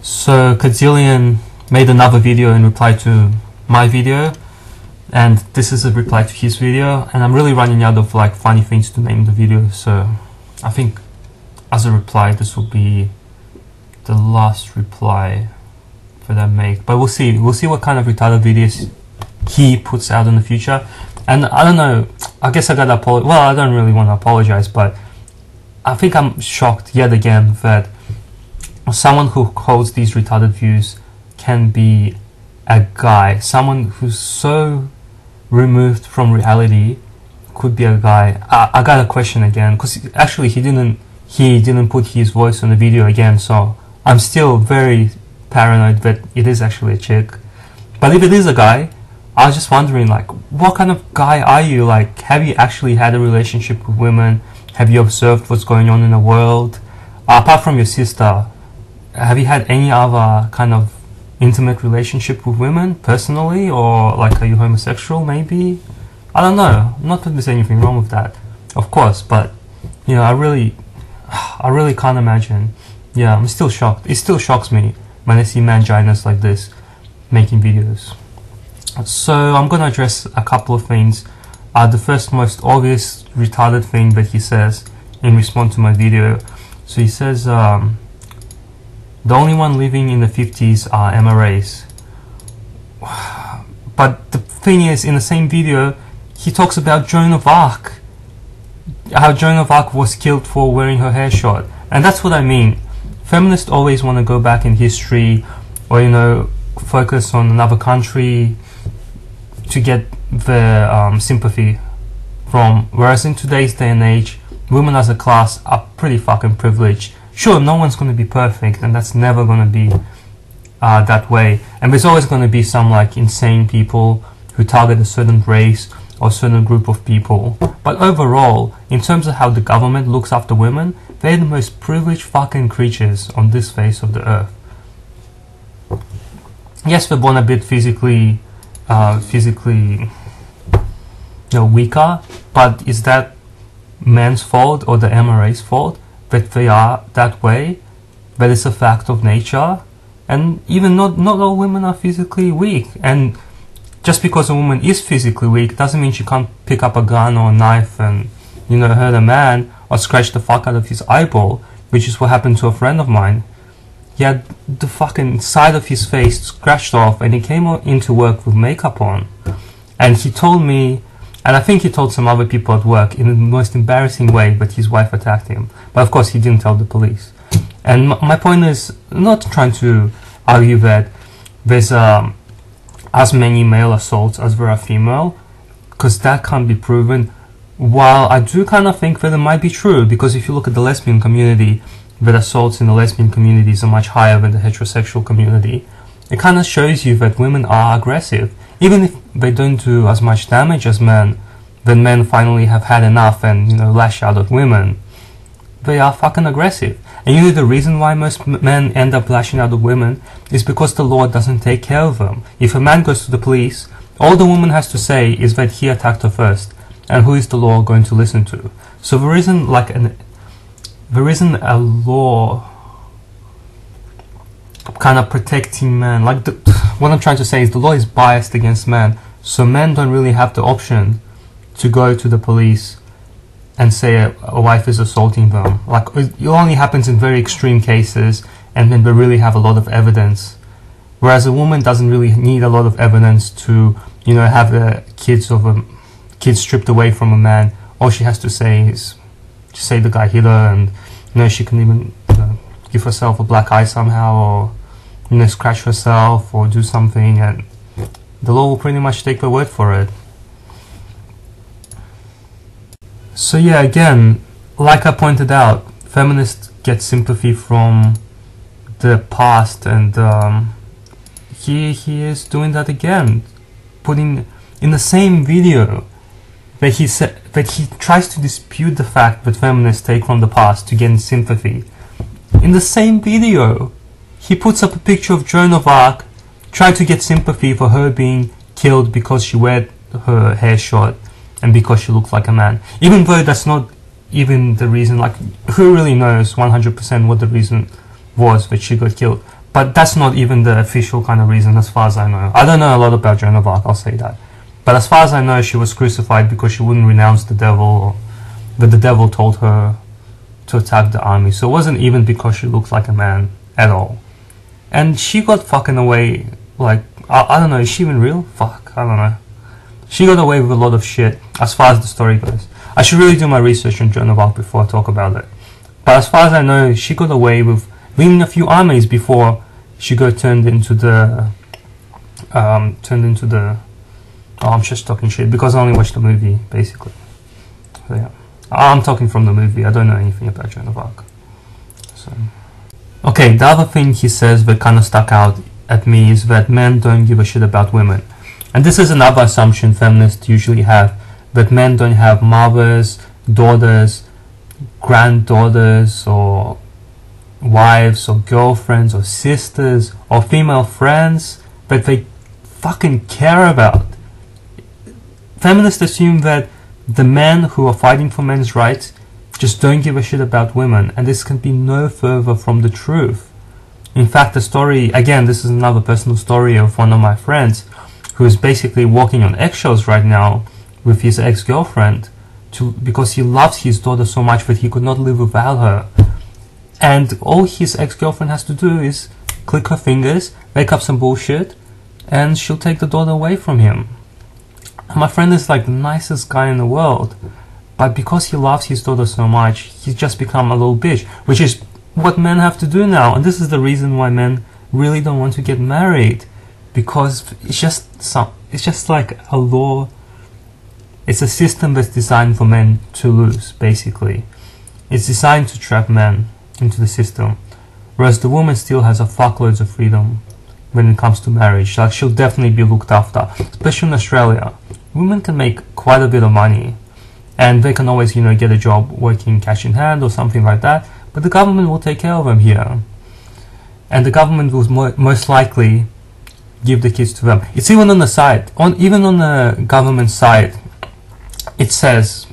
So Kadzillion made another video in reply to my video, and this is a reply to his video, and I'm really running out of like funny things to name the video, so I think as a reply this will be the last reply that I make. But we'll see what kind of retarded videos he puts out in the future. And I don't know, I guess I gotta apologize. Well, I don't really want to apologize, but I think I'm shocked yet again that someone who holds these retarded views can be a guy. Someone who's so removed from reality could be a guy. I got a question again, because actually he didn't put his voice on the video again, so I'm still very paranoid that it is actually a chick. But if it is a guy, I was just wondering, like, what kind of guy are you? Like, have you actually had a relationship with women? Have you observed what's going on in the world? Apart from your sister, have you had any other kind of intimate relationship with women personally? Or like, are you homosexual maybe? I don't know. Not that there's anything wrong with that, of course, but you know, I really can't imagine. Yeah, I'm still shocked. It still shocks me when I see manginas like this making videos. So I'm gonna address a couple of things. The first most obvious retarded thing that he says in response to my video. So he says, the only one living in the 50s are MRAs. But the thing is, in the same video, he talks about Joan of Arc. How Joan of Arc was killed for wearing her hair short. And that's what I mean. Feminists always want to go back in history, or, you know, focus on another country to get the sympathy from. Whereas in today's day and age, women as a class are pretty fucking privileged. Sure, no one's going to be perfect, and that's never going to be that way. And there's always going to be some like insane people who target a certain race or certain group of people. But overall, in terms of how the government looks after women, they're the most privileged fucking creatures on this face of the earth. Yes, they're born a bit physically, you know, weaker, but is that men's fault or the MRA's fault that they are that way? That is a fact of nature. And even not all women are physically weak. And just because a woman is physically weak doesn't mean she can't pick up a gun or a knife and, you know, hurt a man or scratch the fuck out of his eyeball, which is what happened to a friend of mine. He had the fucking side of his face scratched off, and he came into work with makeup on. And he told me, and I think he told some other people at work in the most embarrassing way, that his wife attacked him. But of course he didn't tell the police. And my point is not trying to argue that there's as many male assaults as there are female, because that can't be proven. While I do kind of think that it might be true, because if you look at the lesbian community, that assaults in the lesbian communities are much higher than the heterosexual community. It kind of shows you that women are aggressive. Even if they don't do as much damage as men, then men finally have had enough and, you know, lash out at women. They are fucking aggressive. And you know the reason why most men end up lashing out at women is because the law doesn't take care of them. If a man goes to the police, all the woman has to say is that he attacked her first. And who is the law going to listen to? So there isn't a law kind of protecting men. Like, what I'm trying to say is the law is biased against men, so men don't really have the option to go to the police and say a wife is assaulting them. Like, it only happens in very extreme cases, and then they really have a lot of evidence. Whereas a woman doesn't really need a lot of evidence to, you know, have the kids stripped away from a man. All she has to say is say the guy hit her, and, you know, she can even, you know, give herself a black eye somehow, or, you know, scratch herself or do something, and the law will pretty much take the word for it. So yeah, again, like I pointed out, feminists get sympathy from the past, and he is doing that again, putting in the same video that he said that he tries to dispute the fact that feminists take from the past to gain sympathy. In the same video, he puts up a picture of Joan of Arc, trying to get sympathy for her being killed because she wore her hair short and because she looked like a man. Even though that's not even the reason, like, who really knows 100% what the reason was that she got killed. but that's not even the official kind of reason as far as I know. I don't know a lot about Joan of Arc, I'll say that. But as far as I know, she was crucified because she wouldn't renounce the devil, or that the devil told her to attack the army. So it wasn't even because she looked like a man at all. And she got fucking away, like, I don't know, is she even real? Fuck, I don't know. She got away with a lot of shit, as far as the story goes. I should really do my research on Joan of Arc before I talk about it. But as far as I know, she got away with leading a few armies before she got turned into the... Oh, I'm just talking shit, because I only watched the movie, basically. So yeah. I'm talking from the movie, I don't know anything about Joan of Arc. So. Okay, the other thing he says that kind of stuck out at me is that men don't give a shit about women. And this is another assumption feminists usually have, that men don't have mothers, daughters, granddaughters, or wives, or girlfriends, or sisters, or female friends that they fucking care about. Feminists assume that the men who are fighting for men's rights just don't give a shit about women, and this can be no further from the truth. In fact, the story, again, this is another personal story of one of my friends who is basically walking on eggshells right now with his ex-girlfriend because he loves his daughter so much that he could not live without her. And all his ex-girlfriend has to do is click her fingers, make up some bullshit, and she'll take the daughter away from him. And my friend is like the nicest guy in the world, but because he loves his daughter so much, he's just become a little bitch, which is what men have to do now. And this is the reason why men really don't want to get married, because it's just like a law. It's a system that's designed for men to lose, basically. It's designed to trap men into the system, whereas the woman still has a fuckloads of freedom when it comes to marriage. Like, she'll definitely be looked after, especially in Australia. Women can make quite a bit of money, and they can always, get a job working cash in hand or something like that, but the government will take care of them here. And the government will most likely give the kids to them. It's even on the side, even on the government side, it says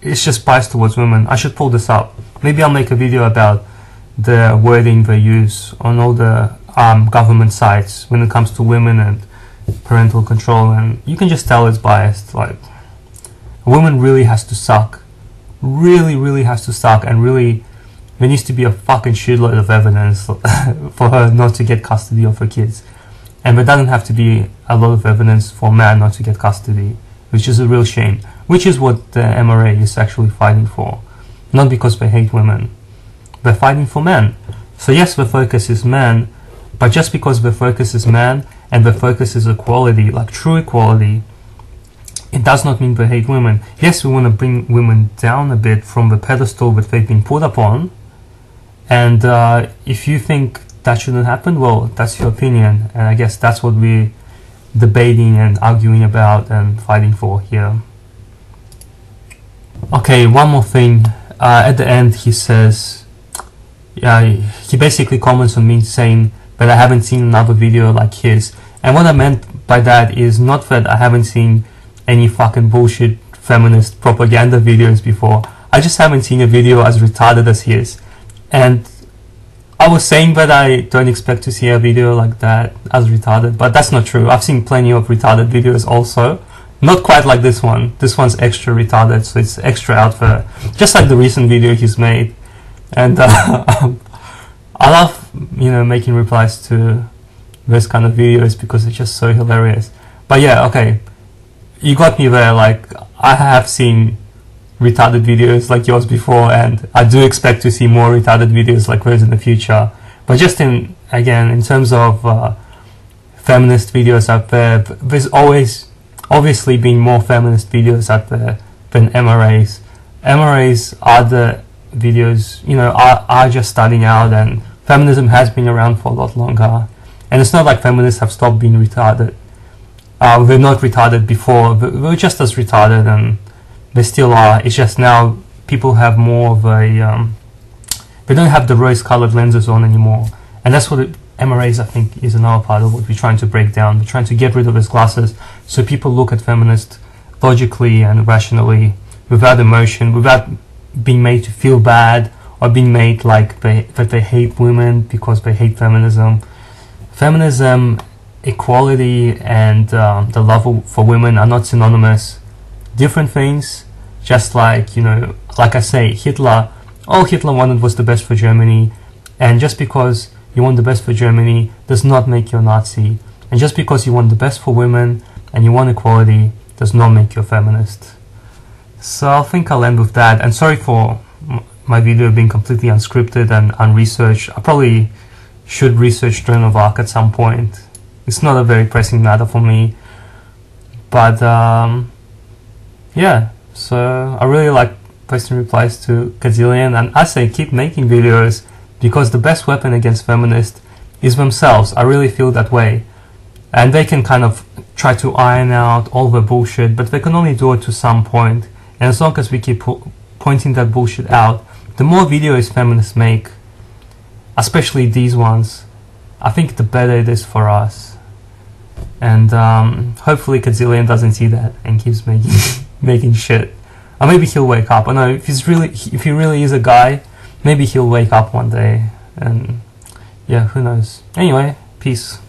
it's just biased towards women. I should pull this up. Maybe I'll make a video about the wording they use on all the government sites when it comes to women and parental control, and you can just tell it's biased. Like, a woman really has to suck, really has to suck, and really there needs to be a fucking shitload of evidence for her not to get custody of her kids. And there doesn't have to be a lot of evidence for a man not to get custody, which is a real shame, which is what the MRA is actually fighting for. Not because they hate women, they're fighting for men. So yes, the focus is men, but just because the focus is men and the focus is equality, like true equality, it does not mean they hate women. Yes, we want to bring women down a bit from the pedestal that they've been put upon, and if you think that shouldn't happen, well, that's your opinion, and I guess that's what we're debating and arguing about and fighting for here. Okay, one more thing. At the end he says, he basically comments on me saying that I haven't seen another video like his, and what I meant by that is not that I haven't seen any fucking bullshit feminist propaganda videos before, I just haven't seen a video as retarded as his. And I was saying that I don't expect to see a video like that as retarded, but that's not true. I've seen plenty of retarded videos also. Not quite like this one. This one's extra retarded, so it's extra out there. Just like the recent video he's made. And I love, making replies to those kind of videos because it's just so hilarious. But yeah, okay. You got me there. Like, I have seen retarded videos like yours before, and I do expect to see more retarded videos like those in the future. But just in terms of feminist videos out there, there's always obviously been more feminist videos out there than MRAs. MRAs are the videos, are just starting out, and feminism has been around for a lot longer. And it's not like feminists have stopped being retarded. They're not retarded before, they were just as retarded, and they still are. It's just now people have more of a, they don't have the rose-colored lenses on anymore. And that's what MRAs, I think, is another part of what we're trying to break down. We're trying to get rid of those glasses so people look at feminists logically and rationally, without emotion, without being made to feel bad or being made like that they hate women because they hate feminism. feminism, equality, and the love for women are not synonymous. Different things. Just like, you know, like I say, Hitler, all Hitler wanted was the best for Germany, and just because you want the best for Germany does not make you a Nazi. And just because you want the best for women and you want equality does not make you a feminist. So I think I'll end with that. And sorry for my video being completely unscripted and unresearched. I probably should research Joan of Arc at some point. It's not a very pressing matter for me. But yeah, so I really like posting replies to Gazillion, and I say keep making videos, because the best weapon against feminists is themselves. I really feel that way. And they can kind of try to iron out all the bullshit, but they can only do it to some point. And as long as we keep pointing that bullshit out, the more videos feminists make, especially these ones, I think the better it is for us. And hopefully Gazillion doesn't see that and keeps making making shit. Or maybe he'll wake up. I know if he really is a guy, maybe he'll wake up one day. And yeah, who knows. Anyway, peace.